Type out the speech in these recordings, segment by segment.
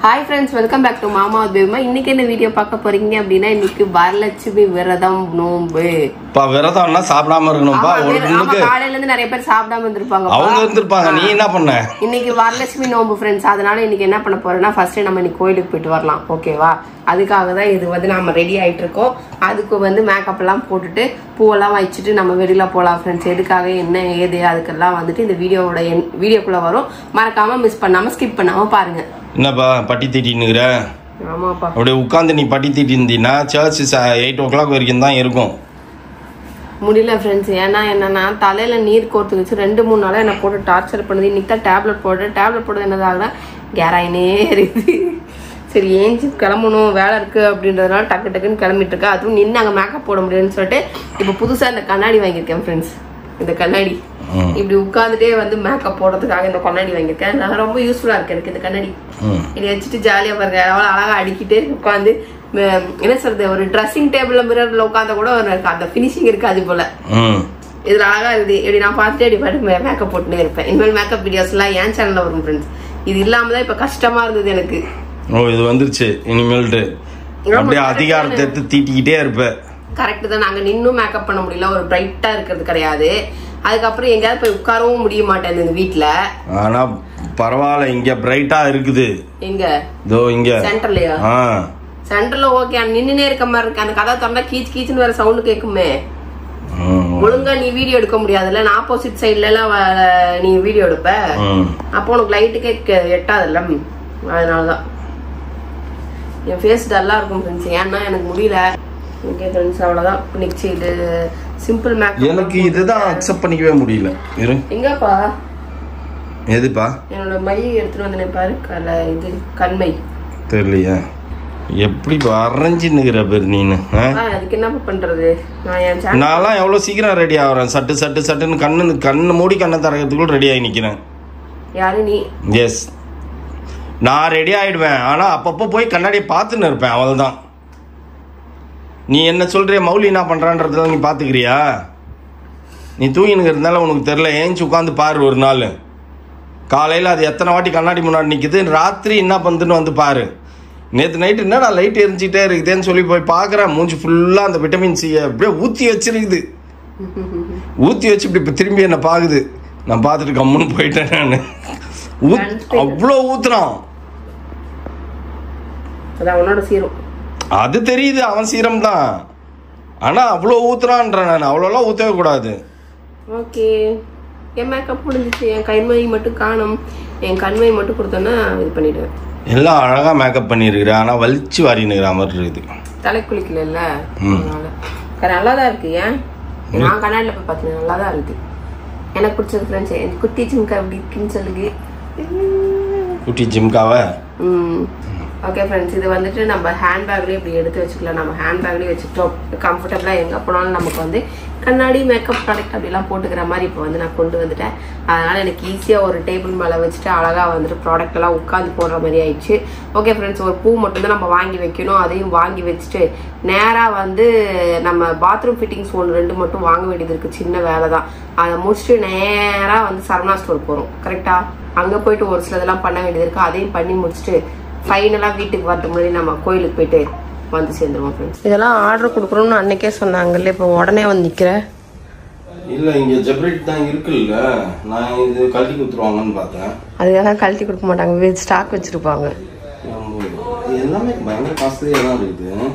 Hi friends, welcome back to Mama Bema. இன்னைக்கு என்ன video பார்க்க போறீங்க அப்படினா இன்னைக்கு வரலட்சுமி விரதம் நோன்பு. பா விரதம்னா சாப்பிடாம இருக்கணும்பா. நம்ம காலையில இருந்து நிறைய பேர் சாப்பிடாம இருந்திருப்பாங்க. அவங்க இருந்திருப்பாங்க. நீ என்ன பண்ண? இன்னைக்கு வரலட்சுமி நோன்பு फ्रेंड्स. அதனால இன்னைக்கு என்ன பண்ண போறேன்னா ஃபர்ஸ்ட் நம்ம இன்னைக்கு கோயிலுக்கு போயிட்டு வரலாம். ஓகேவா? அதுக்காக தான் இது வந்து நாம ரெடி ஆயிட்டு இருக்கோம். அதுக்கு வந்து மேக்கப் எல்லாம் போட்டுட்டு பூவெல்லாம் வச்சிட்டு நம்ம வெளியில போலாம் फ्रेंड्स. எதுக்காக என்ன ஏது அதுக்கெல்லாம் வந்துட்டு இந்த வீடியோக்குள்ள வரும். மறக்காம மிஸ் பண்ணாம ஸ்கிப் பண்ணாம பாருங்க. என்னப்பா பட்டி தீட்டின்னுக்குற? ஆமாப்பா. அப்படியே உட்காந்து நீ பட்டி தீட்டி இருந்தீன்னா சர்ச் 8 o'clock வரைக்கும் தான் இருக்கும். முடியல ஃப்ரெண்ட்ஸ். ஏன்னா என்னன்னா தலையில நீர் கோர்த்து வச்சு 2-3 நாளா என்ன போட்டு டார்ச்சர் பண்ணுது. இன்னைக்கு தான் டேப்லெட் போடுறது என்னதாகுனா கேராயினே இருக்குது. சரி ஏஞ்சி கிளம்பணும் வேலை இருக்கு அப்படின்றதுனால டக்குன்னு கிளம்பிட்டு இருக்கா. அதுவும் நின்று அங்கே மேக்கப் போட முடியும்னு சொல்லிட்டு இப்போ புதுசாக இந்த கண்ணாடி வாங்கியிருக்கேன் ஃப்ரெண்ட்ஸ். இந்த கண்ணாடி இப்படி உட்காந்துட்டே வந்து மேக்கப் போடுறதுக்காக இந்த கண்ணாடி வாங்கியிருக்கேன். நான் ரொம்ப யூஸ்ஃபுல்லா இருக்கு எனக்கு இந்த கண்ணாடி. இதை வச்சுட்டு ஜாலியா பாருங்க அவ்வளோ அழகா அடிக்கிட்டு உட்காந்து என்ன சொல்றது ஒரு ட்ரெஸ்ஸிங் டேபிள்ல மிரர்ல உட்காந்த கூட அந்த பினிஷிங் இருக்கு. அது போல இதுல அழகா இருக்குது. இப்படி நான் பார்த்துட்டு இப்படி பாட்டு மேக்கப் போட்டுனே இருப்பேன். இனிமேல் மேக்கப் வீடியோஸ் எல்லாம் என் சேனல்ல வரும் ஃப்ரெண்ட்ஸ். இது இல்லாமதான் இப்ப கஷ்டமா இருந்தது எனக்கு. ஓ இது வந்துருச்சு. இனிமேல்ட்டு அப்படியே அதிகாரத்தை எடுத்து தீட்டிக்கிட்டே இருப்ப. கரெக்ட் தான். நாங்க நின்னும் மேக்கப் பண்ண முடியல. ஒரு பிரைட்டா இருக்கிறது கிடையாது. அதுக்கப்புறம் எங்கயாவது போய் உட்காரவும் முடிய மாட்டேன் இந்த வீட்டுல. ஆனா பரவாயில்ல இங்க பிரைட்டா இருக்குது. எங்க? இதோ இங்க சென்டர்லயா? சென்டர்ல ஓகே. நின்னுனே இருக்க மாதிரி இருக்கு. அந்த கதை திறந்தா கீச்சுன்னு வேற சவுண்ட் கேக்குமே. ஒழுங்கா நீ வீடியோ எடுக்க முடியாதுல்ல. நான் ஆப்போசிட் சைட்ல எல்லாம் நீ வீடியோ எடுப்ப. அப்போ உனக்கு லைட்டுக்கே எட்டாதுல்ல. அதனாலதான் என் ஃபேஸ் டல்லா இருக்கும் ஃப்ரெண்ட்ஸ். ஏன்னா எனக்கு முடியல. ஓகே ஃப்ரெண்ட்ஸ் அவ்வளவுதான். நெக்ஸ்ட் இது சிம்பிள் மேக்கப். எனக்கு இதுதான் அக்செப்ட் பண்ணிக்கவே முடியல. எங்கப்பா? எதுப்பா? என்னோட மை எடுத்துட்டு வந்தேன் பாரு. இது கண்மை தெரியலையா? எப்படி வரைஞ்சின்னுக்கிற பேர் நீனு? அதுக்கு என்ன பண்றது? நான்லாம் எவ்வளவு சீக்கிரம் ரெடி ஆகிறேன். சட்டுன்னு கண்ணு மூடி கண்ணை தரத்துக்குள்ள ரெடி ஆகி நிக்கிறேன். யாரு நீ? எஸ் நான் ரெடி ஆயிடுவேன். ஆனா அப்பப்போ போய் கண்ணாடியை பார்த்துன்னு இருப்பேன். அவ்வளவுதான். நீ என்ன சொல்றிய மௌலி என்ன பண்றான்றதுல நீ பாத்துக்கிறியா? நீ தூங்கினுக்கு இருந்தாலும் உனக்கு தெரியல. ஏஞ்சி உட்காந்து பாரு. ஒரு நாள் காலையில் அது எத்தனை வாட்டி கண்ணாடி முன்னாடி நிற்குது. ராத்திரி என்ன பண்ணுதுன்னு வந்து பாரு. நேற்று நைட்டு என்னடா லைட் எரிஞ்சிட்டே இருக்குதுன்னு சொல்லி போய் பார்க்குறேன். மூஞ்சி ஃபுல்லாக அந்த விட்டமின் சி அப்படியே ஊற்றி வச்சிருக்குது. ஊற்றி வச்சு இப்படி இப்போ திரும்பி என்னை பார்க்குது. நான் பார்த்துட்டு கம்முன்னு போயிட்டேன். நான் அவ்வளோ ஊத்துறான். அது தெரியுது அவன் சீரம் தான். ஆனா அவ்வளோ ஊத்துறான்ற. நான் அவ்வளோலாம் ஊற்றவே கூடாது. ஓகே என் மேக்கப் முடிஞ்சிச்சு. என் கண்மை மட்டும் காணும். என் கண்மை மட்டும் கொடுத்தோன்னா இது பண்ணிடுவேன். எல்லாம் அழகா மேக்கப் பண்ணிருக்கிறேன். ஆனா வலிச்சு வாரினுக்கிற மாதிரி இருக்குது. தலை குளிக்கல. நல்லா தான் இருக்கு. ஏன் நான் கண்ணாடியில் போய் பார்த்தேன். நல்லா தான் இருக்கு. எனக்கு பிடிச்சது ஃப்ரெண்ட்ஸ் என் குட்டி ஜிம்கா எப்படி இருக்குன்னு சொல்லுங்க. குட்டி ஜிம்காவை ஓகே ஃப்ரெண்ட்ஸ் இது வந்துட்டு நம்ம ஹேண்ட்பேக்லேயே இப்படி எடுத்து வச்சுக்கலாம். நம்ம ஹேண்ட்பேக்லேயே வச்சுட்டோம். கம்ஃபர்டபுளாக எங்கே போனாலும் நமக்கு வந்து கண்ணாடி மேக்கப் ப்ராடக்ட் அப்படிலாம் போட்டுக்கிற மாதிரி இப்போ வந்து நான் கொண்டு வந்துட்டேன். அதனால் எனக்கு ஈஸியாக ஒரு டேபிள் மேலே வச்சுட்டு அழகாக வந்துட்டு ப்ராடக்ட் எல்லாம் உட்காந்து போடுற மாதிரி ஆயிடுச்சு. ஓகே ஃப்ரெண்ட்ஸ் ஒரு பூ மட்டும்தான் நம்ம வாங்கி வைக்கணும். அதையும் வாங்கி வச்சுட்டு நேராக வந்து நம்ம பாத்ரூம் ஃபிட்டிங்ஸ் 1-2 மட்டும் வாங்க வேண்டியது இருக்குது. சின்ன வேலை தான். அதை முடிச்சுட்டு நேராக வந்து சரவணா ஸ்டோர் போகிறோம். கரெக்டாக அங்கே போயிட்டு ஒரு சிலதெல்லாம் பண்ண வேண்டியது இருக்குது. அதையும் பண்ணி முடிச்சுட்டு ஃபைனலா வீட்டுக்கு வரது முன்னாடி நம்ம கோயிலுக்கு போயிட்டு வந்து சேர்ந்துருவோம் ஃப்ரெண்ட்ஸ். இதெல்லாம் ஆர்டர் கொடுக்குறோம்னு அன்னைக்கே சொன்னாங்கல்ல. இப்போ உடனே வந்து நிற்கிறேன். இல்லை இங்கே ஜெப்ரைட் தான் இருக்குல்ல. நான் இது கழட்டி கொடுத்துருவாங்கன்னு பார்த்தேன். அதுக்கெல்லாம் கழட்டி கொடுக்க மாட்டாங்க. ஸ்டாக் வச்சிருப்பாங்க. எல்லாமே பயங்கர காஸ்ட்லியாக தான் இருக்குது.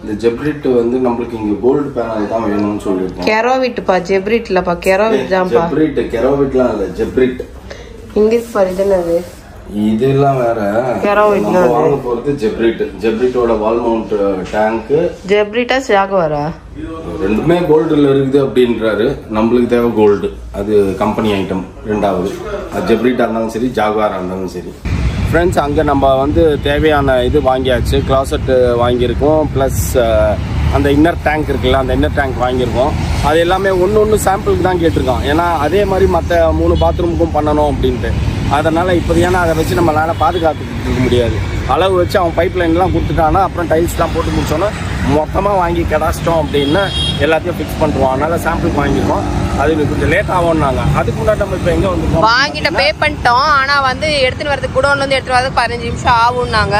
இந்த ஜெப்ரிட் வந்து நம்மளுக்கு இங்கே கோல்டு பேனல் தான் வேணும்னு சொல்லியிருக்கோம். கெரோவிட்ப்பா ஜெப்ரிட் இல்லைப்பா. கெரோவிட் தான்ப்பா. கெரோவிட்லாம் இல்லை ஜெப்ரிட். இங்கிலீஷ் பாரு. இது என்னது? இதெல்லாம் வேற. நம்ம வாங்க போறது ஜெப்ரிட். ஜெப்ரிட்டோட வால் மவுண்ட் டேங்க். ஜெப்ரிட்டா ஜாகுவாரா? ரெண்டுமே கோல்டுல இருக்குது அப்படின்றாரு. நம்மளுக்கு தேவை கோல்டு. அது கம்பெனி ஐட்டம். ரெண்டாவது அது ஜெப்ரிட்டா இருந்தாலும் சரி ஜாகுவாரா இருந்தாலும் சரி. ஃப்ரெண்ட்ஸ் அங்கே நம்ம வந்து தேவையான இது வாங்கியாச்சு. கிளாசெட் வாங்கியிருக்கோம். ப்ளஸ் அந்த இன்னர் டேங்க் இருக்குல்ல அந்த இன்னர் டேங்க் வாங்கியிருக்கோம். அது எல்லாமே ஒன்று சாம்பிளுக்கு தான் கேட்டிருக்கோம். ஏன்னா அதே மாதிரி மற்ற 3 பாத்ரூமுக்கும் பண்ணணும் அப்படின்ட்டு. அதனால் இப்போ ஏன்னா அதை வச்சு நம்மளால் பாதுகாத்துக்கிட்டு இருக்க முடியாது. அளவு வச்சு அவன் பைப் லைன்லாம் கொடுத்துட்டானா அப்புறம் டைல்ஸ்லாம் போட்டு முடிச்சோன்னா மொத்தமாக வாங்கி கிடாச்சிட்டோம் அப்படின்னா எல்லாத்தையும் ஃபிக்ஸ் பண்ணுவோம். அதனால சாம்பிள் வாங்கிருக்கோம். அது கொஞ்சம் லேட் ஆகும்னாங்க. அதுக்கு முன்னாடி நம்ம இப்போ எங்கே வந்துருக்கோம், வாங்கிட்ட பே பண்ணிட்டோம். ஆனால் வந்து எடுத்துன்னு வரதுக்கு குடோன்லேருந்து எடுத்துட்டு வரதுக்கு 15 நிமிஷம் ஆகும்னாங்க.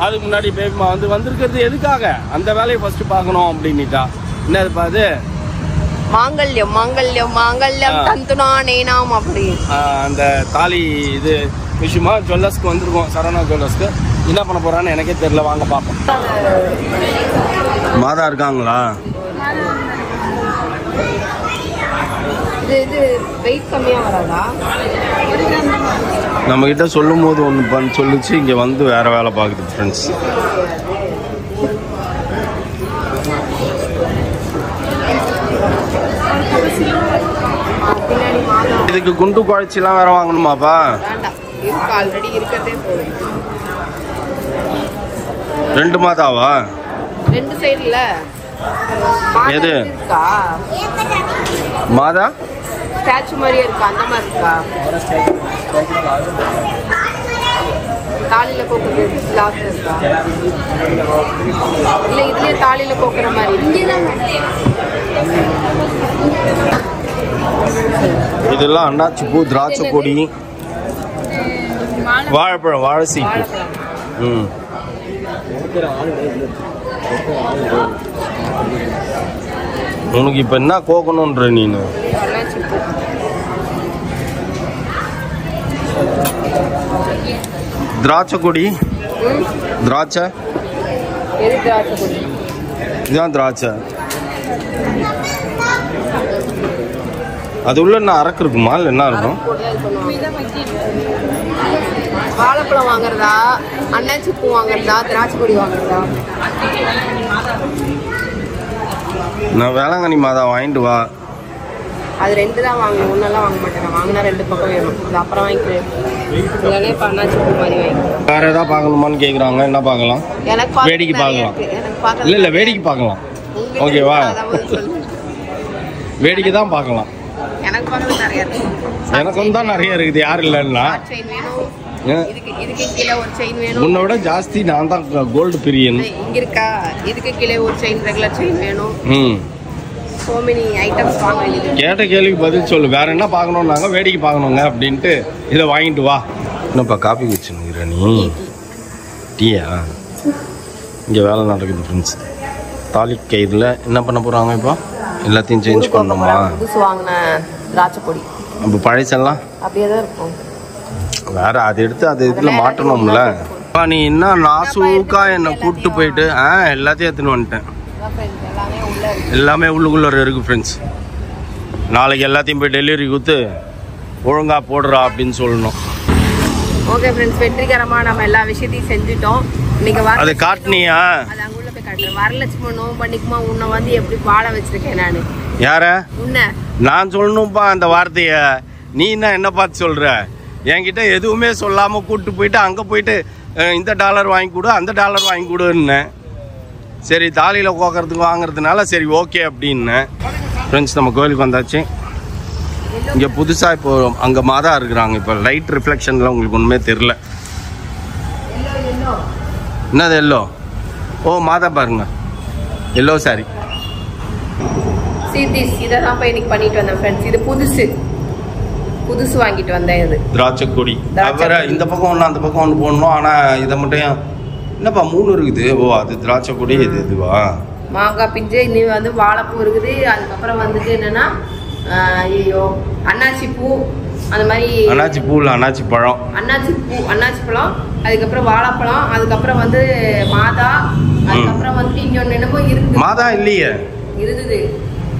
அதுக்கு முன்னாடி பேபிமா வந்திருக்கிறது எதுக்காக, அந்த வேலையை ஃபர்ஸ்ட் பார்க்கணும் அப்படின்னுட்டா. என்னதுப்பா அது, மாங்கல்யம் மாங்கல்யம் மாங்கல்யம் தந்துனா நேனாம் அப்படி அந்த தாலி இது விஷயமா ஜுவல்லர்ஸ்க்கு வந்திருக்கோம். சரவணா ஜுவல்லர்ஸ்க்கு. என்ன பண்ண போறான்னு எனக்கே தெரியல. வாங்க பார்ப்போம். மாதா இருக்காங்களா? இது வெயிட் கம்மியாக வராதா? நம்ம கிட்ட சொல்லும் போது ஒன்று சொல்லிச்சு, இங்கே வந்து வேற வேலை பார்க்குது ஃப்ரெண்ட்ஸ். இதுக்கு குண்டு குழச்சிலாம் வேற வாங்கணுமாப்பா? ஆல்ரெடி இருக்கிறதே போதும். 2 மாதாவா? 2 சைடுல எது மாதா ஸ்டாச்சு மாதிரியே இருக்கா? அந்த மாதிரி இருக்கா? தாலியில கோக்குறது கிளாஸ் இருக்கா? இல்ல இதுலயே தாலியில கோக்குற மாதிரி. இதெல்லாம் அண்ணாச்சி பூ, திராட்சை கொடி, வாழைப்பழம், வாழை சீப்பு. உனக்கு இப்ப என்ன கோக்கணும்ன்ற நீனு? திராட்சை கொடி, திராட்சை, இதுதான் திராட்சை. அது உள்ள என்ன அரக்கு இருக்குமா, இல்லை என்ன இருக்கும்? வாழைப்பழம் வாங்குறதா, அன்னாச்சி பூ வாங்குறதா, திராட்சை கொடி வாங்குறதா? நான் வேளாங்கண்ணி மாதா வாங்கிட்டு வா. அது 2 தான் வாங்கணும், ஒன்னெல்லாம் வாங்க மாட்டேன். வாங்கினா 2 பக்கம் வேணும். இது அப்புறம் வாங்கிக்கிறேன். இல்லைன்னா இப்போ அன்னாச்சி பூ மாதிரி வாங்கிக்கிறேன். வேற ஏதாவது பார்க்கணுமான்னு கேட்குறாங்க. என்ன பார்க்கலாம்? எனக்கு வேடிக்கை பார்க்கலாம். இல்லை வேடிக்கை பார்க்கலாம். ஓகேவா? வேடிக்கை தான் பார்க்கலாம். எனக்கு பார்க்கறது நிறைய இருக்கு. எனக்கும் தான் நிறைய இருக்குது. யார் இல்லைன்னா இதுக்கு கீழே ஒரு செயின் வேணும். உன்னை விட ஜாஸ்தி நான் தான் கோல்டு பிரியன். இங்க இருக்கா? இதுக்கு கீழே ஒரு செயின், ரெகுலர் செயின் வேணும். சோ மெனி ஐட்டம்ஸ் வாங்க வேண்டியது. கேட்ட கேள்விக்கு பதில் சொல்லு. வேற என்ன பார்க்கணும்னாங்க, வேடிக்கை பார்க்கணுங்க அப்படின்ட்டு இதை வாங்கிட்டு வா. என்னப்பா காப்பி குடிச்சுனுங்கிற நீ? டீயா? இங்கே வேலை நடக்குது ஃப்ரெண்ட்ஸ். தாலி கயிறுல என்ன பண்ண போகிறாங்க இப்போ? எல்லாத்தையும் சேஞ்ச் பண்ணணுமா? புதுசு வாங்கின திராட்சை பொடி. அப்போ பழசெல்லாம் அப்படியே தான் இருக்கும். வேற அதை எடுத்து அது இதுல மாட்டணும்ல. நீ என்ன நாசூக்கா என்னை கூப்பிட்டு போயிட்டு எல்லாத்தையும் எடுத்துன்னு வந்துட்டேன். எல்லாமே உள்ளுக்குள்ள இருக்கு ஃப்ரெண்ட்ஸ். நாளைக்கு எல்லாத்தையும் போய் டெலிவரி கொடுத்து ஒழுங்கா போடுறா அப்படின்னு சொல்லணும். ஓகே ஃப்ரெண்ட்ஸ், வெற்றிகரமாக நம்ம எல்லா விஷயத்தையும் செஞ்சுட்டோம். இன்னைக்கு அதை காட்டினியா? அது அங்கே உள்ள போய் காட்டுறேன். வரலட்சுமி நோம்பு பண்ணிக்குமா உன்னை வந்து எப்படி பாட வச்சிருக்கேன் நான். யார? உன்னை நான் சொல்லணும்ப்பா அந்த வார்த்தைய. நீ என்ன பார்த்து சொல்ற? என்கிட்ட எதுவுமே சொல்லாமல் கூப்பிட்டு போயிட்டு அங்கே போயிட்டு இந்த டாலர் வாங்கி கொடு, அந்த டாலர் வாங்கி கொடுன்னு. சரி தாலியில் கோக்கிறதுக்கு வாங்குறதுனால சரி ஓகே அப்படின்னு. ஃப்ரெண்ட்ஸ் நம்ம கோயிலுக்கு வந்தாச்சு. இங்கே புதுசாக இப்போ அங்கே மாதா இருக்கிறாங்க. இப்போ லைட் ரிஃப்ளெக்ஷனில் உங்களுக்கு ஒன்றுமே தெரில. என்னது எல்லோ? ஓ மாதா பாருங்க, எல்லோ சாரி. இதை தான் போய் இன்னைக்கு பண்ணிட்டு வந்தேன் ஃப்ரெண்ட்ஸ். இது புதுசு வாங்கிட்டு வந்தேன். இது திராட்சை கொடி. வேற இந்த பக்கம் ஒன்று அந்த பக்கம் ஒன்று போடணும். ஆனால் இதை மட்டும் என்னப்பா 3 இருக்குது? ஓ அது திராட்சை கொடி, இது இதுவா? மாங்காய் பிஞ்சு, இது வந்து வாழைப்பூ இருக்குது. அதுக்கப்புறம் வந்துட்டு என்னன்னா ஐயோ அன்னாச்சி பூ, அந்த மாதிரி அன்னாச்சி பூ இல்லை அன்னாச்சி பழம். அன்னாச்சி பழம், அதுக்கப்புறம் வாழைப்பழம், அதுக்கப்புறம் வந்து மாதா, அதுக்கப்புறம் வந்துட்டு இன்னொன்று என்னமோ இருக்கு. மாதா இல்லையே? இருந்தது.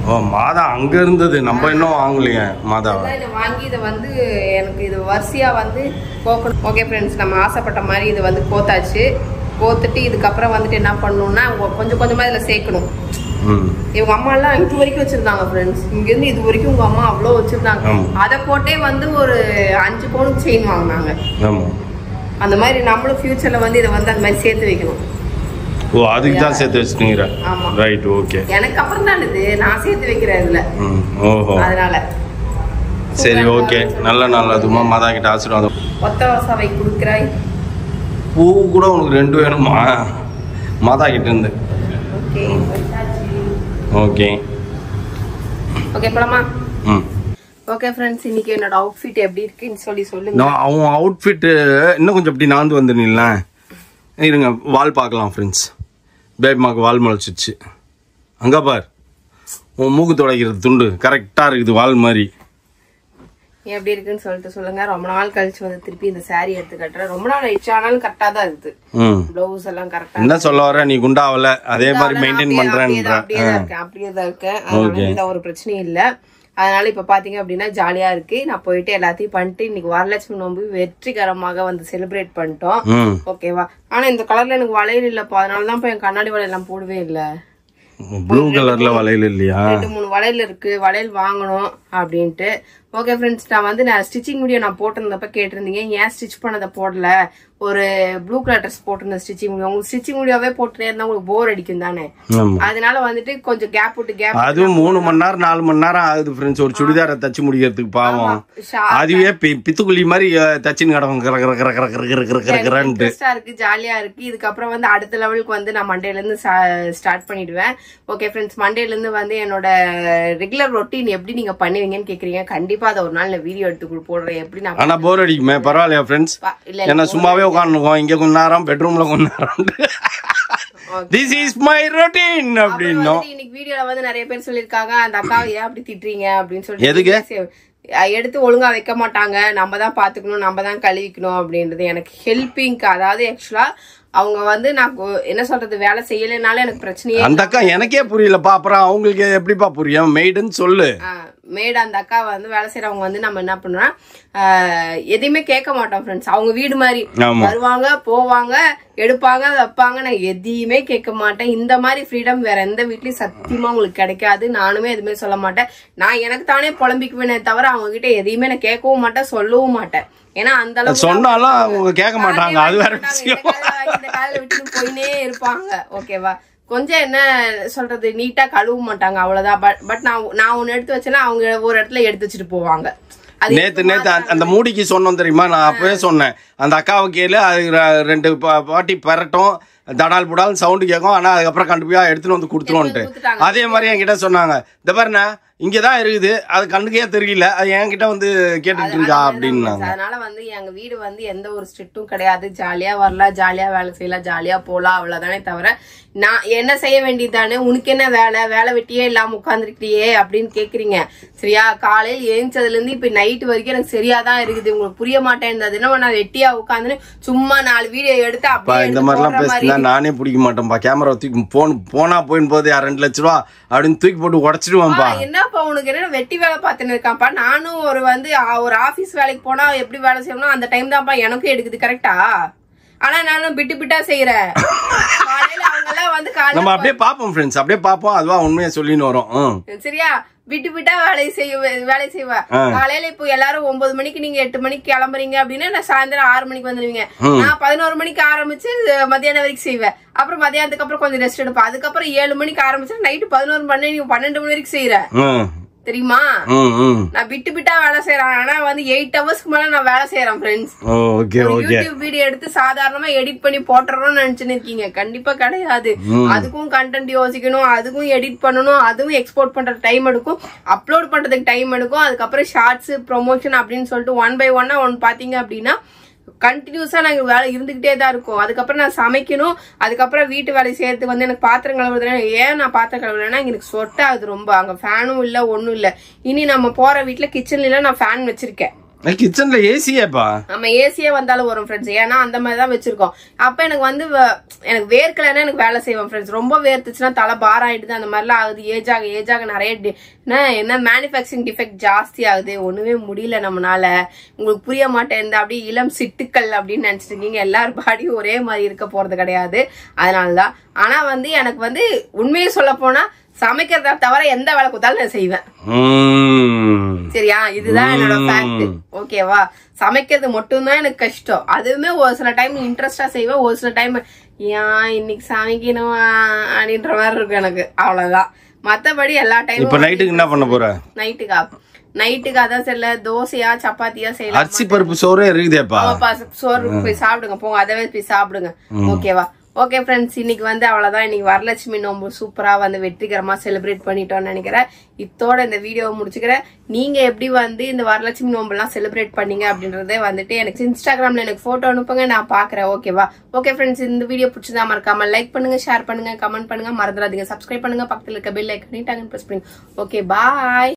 ஓ மாதா அங்க இருந்தது, நம்ம இன்னும் வாங்கலையே மாதா. இதை வாங்கி இதை வந்து எனக்கு இது வரிசையா வந்து கோக்கணும். ஓகே ஃப்ரெண்ட்ஸ், நம்ம ஆசைப்பட்ட மாதிரி இது வந்து கோத்தாச்சு. கோத்துட்டு இதுக்கப்புறம் வந்துட்டு என்ன பண்ணணும்னா கொஞ்சம் கொஞ்சமா இதுல சேர்க்கணும். இவங்க அம்மா எல்லாம் இது வரைக்கும் வச்சிருந்தாங்க ஃப்ரெண்ட்ஸ். இங்க இருந்து இது வரைக்கும் உங்க அம்மா அவ்வளோ வச்சிருந்தாங்க. அதை போட்டே வந்து ஒரு 5 பவுனுக்கு செயின் வாங்கினாங்க. அந்த மாதிரி நம்மளும் ஃபியூச்சர்ல வந்து இதை வந்து அந்த மாதிரி சேர்த்து வைக்கணும். ஓ அதுக்கு தான் சேர்த்து வச்சுட்டீங்க. Right okay. எனக்கு அப்புறம் தான் இது நான் சேர்த்து வைக்கிறேன் இதுல. ஓஹோ அதனால சரி ஓகே. நல்ல நாள். அதுமா மாதா கிட்ட ஆசீர்வாதம். ஒத்த வசாவை கொடுக்குறாய். பூ கூட உனக்கு 2 வேணுமா மாதா கிட்ட இருந்து? ஓகே ஓகே ஓகே போலாமா? ம். ஓகே ஃப்ரெண்ட்ஸ், இன்னைக்கு என்னோட அவுட்ஃபிட் எப்படி இருக்குன்னு சொல்லுங்க. அவன் அவுட்ஃபிட் இன்னும் கொஞ்சம் இப்படி நான் வந்துடுங்களா இருங்க, வால் பார்க்கலாம் ஃப்ரெண்ட்ஸ். பேபிமாக்கு வால் முளைச்சிச்சு. அங்கே பார், உன் மூக்கு துடைக்கிறது துண்டு கரெக்டாக இருக்குது வால் மாதிரி. எப்படி இருக்குன்னு சொல்லிட்டு சொல்லுங்க. ரொம்ப நாள் கழிச்சு வந்து திருப்பி இந்த சாரி எடுத்து கட்டுறேன். ரொம்ப நாள் ஆயிடுச்சு, ஆனாலும் கரெக்டா தான் இருக்குது. பிளவுஸ் எல்லாம் கரெக்டா. என்ன சொல்ல வர, நீ குண்டாவல அதே மாதிரி மெயின்டைன் பண்றேன்ற. அப்படியே தான் இருக்கேன். எந்த ஒரு பிரச்சனையும் இல்ல. அதனால இப்ப பாத்தீங்க அப்படின்னா ஜாலியா இருக்கு. நான் போயிட்டு எல்லாத்தையும் பண்ணிட்டு இன்னைக்கு வரலட்சுமி நோம்பு வெற்றிகரமாக வந்து செலிப்ரேட் பண்ணிட்டோம். ஓகேவா? ஆனா இந்த கலர்ல எனக்கு வளையல் இல்லப்பா, அதனாலதான் இப்ப என் கண்ணாடி வளையல் எல்லாம் போடவே இல்ல. ப்ளூ கலர்ல வளையல் இல்லையா? 2-3 வளையல் இருக்கு, வளையல் வாங்கணும் அப்படின்ட்டு. ஓகே ஃப்ரெண்ட்ஸ், நான் ஸ்டிச்சிங் வீடியோ நான் போட்டிருந்தப்ப கேட்டிருந்தீங்க ஏன் ஸ்டிச் பண்ணதை போடல, ஒரு ப்ளூ கலர் ட்ரெஸ் போட்டிருந்தேன் ஸ்டிச்சிங் வீடியோ. உங்களுக்கு ஸ்டிச்சிங் வீடியோவே போட்டுட்டே இருந்தா உங்களுக்கு போர் அடிக்கும் தானே, அதனால வந்துட்டு கொஞ்சம் கேப் விட்டு கேப். அதுவும் 3 மணி நேரம் 4 மணி நேரம் ஆகுது ஃப்ரெண்ட்ஸ் ஒரு சுடிதாரை தச்சு முடிக்கிறதுக்கு. பாவம், அதுவே பித்துக்குழி மாதிரி தச்சுன்னு கிடக்கும். இன்ட்ரெஸ்டா இருக்கு, ஜாலியா இருக்கு. இதுக்கப்புறம் வந்து அடுத்த லெவலுக்கு வந்து நான் மண்டேல இருந்து ஸ்டார்ட் பண்ணிடுவேன். ஓகே ஃப்ரெண்ட்ஸ், மண்டேல இருந்து வந்து என்னோட ரெகுலர் ரொட்டீன் எப்படி நீங்க பண்ணுவீங்கன்னு கேக்குறீங்க. கண்டிப்பா அதை ஒரு நாள் வீடியோ எடுத்து போடுறேன். எப்படி நான் ஆனா போர் அடிக்குமே, பரவாயில்லையா ஃப்ரெண்ட்ஸ்? என்ன சும்மாவே உட்காந்துருக்கோம் இங்க கொஞ்ச நேரம், பெட்ரூம்ல கொஞ்ச நேரம். This is my routine அப்படினோ. இன்னைக்கு வீடியோல வந்து நிறைய பேர் சொல்லிருக்காங்க அந்த அக்காவை ஏன் அப்படி திட்டுறீங்க அப்படின்னு சொல்லிட்டு. எதுக்கு எடுத்து ஒழுங்கா வைக்க மாட்டாங்க, நம்ம தான் பாத்துக்கணும், நம்ம தான் கழுவிக்கணும் அப்படின்றது. எனக்கு ஹெல்பிங், அதாவது ஆக்சுவலா அவங்க வந்து நான் என்ன சொல்றது, வேலை செய்யலைனால எனக்கு பிரச்சனையே. அந்த அக்கா எனக்கே புரியலப்பா, அப்புறம் அவங்களுக்கு எப்படிப்பா புரியும்? மெய்டுன்னு சொல்லு. மேட் அந்த அக்கா வந்து வேலை செய்யறவங்க வந்து நம்ம என்ன பண்ணுவோம், எதையுமே கேட்க மாட்டோம் ஃப்ரெண்ட்ஸ். அவங்க வீடு மாதிரி வருவாங்க, போவாங்க, எடுப்பாங்க, வைப்பாங்க. நான் எதையுமே கேட்க மாட்டேன். இந்த மாதிரி ஃப்ரீடம் வேற எந்த வீட்லயும் சத்தியமா உங்களுக்கு கிடைக்காது. நானுமே எதுவுமே சொல்ல மாட்டேன். நான் எனக்கு தானே புலம்பிக்குவேனே தவிர அவங்க கிட்ட எதையுமே நான் கேட்கவும் மாட்டேன், சொல்லவும் மாட்டேன். ஏன்னா அந்த அளவுக்கு சொன்னாலும் அவங்க கேட்க மாட்டாங்க. அது வேற விஷயம். இந்த காலையில விட்டு போயினே இருப்பாங்க. ஓகேவா? கொஞ்சம் என்ன சொல்றது, நீட்டா கழுவ மாட்டாங்க, அவ்வளவுதான். பட் நான் ஒண்ணு எடுத்து வச்சேன்னா அவங்க ஒரு இடத்துல எடுத்து வச்சுட்டு போவாங்க. நேத்து அந்த மூடிக்கு சொன்னோம் தெரியுமா, நான் அப்பவே சொன்னேன் அந்த அக்காவை கேளு, அது 2 பாட்டி பெரட்டும், தடால் புடால் சவுண்டு கேட்கும், ஆனா அதுக்கப்புறம் கண்டிப்பா எடுத்துன்னு வந்து கொடுத்துருவோன்ட்டு. அதே மாதிரி என்கிட்ட சொன்னாங்க, இந்த பாருண்ணா இங்கதான் இருக்குது, அது கண்ணுக்கே தெரியல, அது என்கிட்ட வந்து கேட்டுட்டு இருக்கா அப்படின்னாங்க. அதனால வந்து எங்க வீடு வந்து எந்த ஒரு ஸ்ட்ரிக்டும் கிடையாது. ஜாலியா வரலாம், ஜாலியா வேலை செய்யலாம், ஜாலியா போலாம், அவ்வளவுதானே தவிர நான் என்ன செய்ய வேண்டியதானே, உனக்கு என்ன வேலை, வேலை வெட்டியே இல்லாம உட்காந்துருக்கிறியே அப்படின்னு கேக்குறீங்க. சரியா? காலையில் ஏஞ்சதுல இருந்து இப்ப நைட்டு வரைக்கும் எனக்கு சரியாதான் இருக்குது. உங்களுக்கு புரிய மாட்டேன். நான் வெட்டியா உட்காந்துன்னு சும்மா 4 வீடியோ எடுத்து அப்படியே இந்த மாதிரி எல்லாம் பேசினா நானே பிடிக்க மாட்டேன்பா. கேமரா தூக்கி போனா போயின் போது 2 லட்ச ரூபா அப்படின்னு தூக்கி போட்டு உடச்சிடுவான்பா. என்னப்பா உனக்கு என்ன வெட்டி வேலை பார்த்துன்னு இருக்கான்ப்பா? நானும் ஒரு ஆபீஸ் வேலைக்கு போனா எப்படி வேலை செய்யணும் அந்த டைம் தான்ப்பா எனக்கும் எடுக்குது. கரெக்டா? ஆனா நானும் பிட்டா செய்யறேன். காலையில அவங்க எல்லாம் வந்து நம்ம அப்படியே பாப்போம் ஃப்ரெண்ட்ஸ், அப்படியே பாப்போம். அதுவா உண்மையா சொல்லின்னு வரும். சரியா? விட்டா வேலை செய்வேன். காலையில இப்போ எல்லாரும் 9 மணிக்கு நீங்க 8 மணிக்கு கிளம்புறீங்க அப்படின்னா நான் சாயந்தரம் 6 மணிக்கு வந்துடுவீங்க. நான் 11 மணிக்கு ஆரம்பிச்சு மத்தியானம் வரைக்கும் செய்வேன். அப்புறம் மத்தியானத்துக்கு அப்புறம் கொஞ்சம் ரெஸ்ட் எடுப்பேன். அதுக்கப்புறம் 7 மணிக்கு ஆரம்பிச்சு நைட்டு 11 மணி 12 மணி வரைக்கும் செய்யறேன். தெரியுமா? நான் விட்டா வேலை செய்யறேன். ஆனா வந்து 8 ஹவர்ஸ்க்கு மேல நான் வேலை செய்யறேன் ஃப்ரெண்ட்ஸ். யூடியூப் வீடியோ எடுத்து சாதாரணமா எடிட் பண்ணி போட்டுறோம்னு நினைச்சுன்னு இருக்கீங்க. கண்டிப்பா கிடையாது. அதுக்கும் கண்டென்ட் யோசிக்கணும், அதுக்கும் எடிட் பண்ணணும், அதுவும் எக்ஸ்போர்ட் பண்ற டைம் எடுக்கும், அப்லோட் பண்றதுக்கு டைம் எடுக்கும். அதுக்கப்புறம் ஷார்ட்ஸ் ப்ரொமோஷன் அப்படின்னு சொல்லிட்டு 1 by 1 ஒன்னு பாத்தீங்க அப்படின்னா கண்டினியூஸா நாங்க வேலை இருந்துகிட்டே தான் இருக்கும். அதுக்கப்புறம் நான் சமைக்கணும், அதுக்கப்புறம் வீட்டு வேலை செய்யறதுக்கு வந்து எனக்கு பாத்திரம் கழுவுறது. ஏன் நான் பாத்திரம் கழுவுறேன்னா எனக்கு சொட்ட ஆகுது ரொம்ப. அங்க ஃபேனும் இல்ல, ஒண்ணும் இல்ல. இனி நம்ம போற வீட்டுல கிச்சன்ல நான் ஃபேன் வச்சிருக்கேன். கிச்சன்ல ஏசியாப்பா? நம்ம ஏசியா வந்தாலும் வரும் ஃப்ரெண்ட்ஸ். ஏன்னா அந்த மாதிரிதான் வச்சிருக்கோம். அப்ப எனக்கு வந்து எனக்கு வேர்க்கலைன்னா எனக்கு வேலை செய்வேன் ஃப்ரெண்ட்ஸ். ரொம்ப வேர்த்துச்சுன்னா தலை பாரம் ஆயிடுது, அந்த மாதிரிலாம் ஆகுது. ஏஜ் ஆக நிறைய என்ன மேனுஃபேக்சரிங் டிஃபெக்ட் ஜாஸ்தி ஆகுது. ஒண்ணுமே முடியல நம்மளால. உங்களுக்கு புரிய மாட்டேன். அப்படியே இளம் சிட்டுக்கள் அப்படின்னு நினைச்சிட்டு இருக்கீங்க. எல்லாரும் பாடியும் ஒரே மாதிரி இருக்க போறது கிடையாது. அதனாலதான். ஆனா வந்து எனக்கு வந்து உண்மையை சொல்ல போனா சமைக்கிறத தவிர எந்த வேலை கொடுத்தாலும் நான் செய்வேன். சரியா? இதுதான் என்னோட ஃபேக்ட். ஓகேவா? சமைக்கிறது மட்டும்தான் எனக்கு கஷ்டம். அதுவுமே ஒரு சில டைம் இன்ட்ரெஸ்டா செய்வேன், ஒரு சில டைம் ஏன் இன்னைக்கு சமைக்கணும் அப்படின்ற மாதிரி இருக்கும் எனக்கு. அவ்வளவுதான். மத்தபடி எல்லா டைமும். இப்ப நைட்டுக்கு என்ன பண்ண போற? நைட்டுக்கு அதான் செல்ல தோசையா சப்பாத்தியா செய்யலாம். அரிசி பருப்பு சோறு இருக்குதேப்பா. சோறு போய் சாப்பிடுங்க போங்க, அதவே போய் சாப்பிடுங்க. ஓகேவா? ஓகே ஃப்ரெண்ட்ஸ், இன்னைக்கு வந்து அவ்வளவுதான். இன்னைக்கு வரலட்சுமி நோம்பு சூப்பரா வந்து வெற்றிகரமா செலிப்ரேட் பண்ணிட்டோம்னு நினைக்கிறேன். இத்தோட இந்த வீடியோவை முடிச்சுக்கிறேன். நீங்க எப்படி வந்து இந்த வரலட்சுமி நோம்பு எல்லாம் செலிப்ரேட் பண்ணீங்க அப்படின்றத வந்துட்டு எனக்கு இன்ஸ்டாகிராம்ல எனக்கு போட்டோ அனுப்புங்க, நான் பாக்குறேன். ஓகேவா? ஓகே ஃப்ரெண்ட்ஸ், இந்த வீடியோ பிடிச்சதா மறக்காம லைக் பண்ணுங்க, ஷேர் பண்ணுங்க, கமெண்ட் பண்ணுங்க, மறந்துடாதீங்க சப்ஸ்கிரைப் பண்ணுங்க, பக்கத்துல இருக்க பெல் ஐக்கனை டக்குன்னு பிரஸ் பண்ணுங்க. ஓகே, பாய்.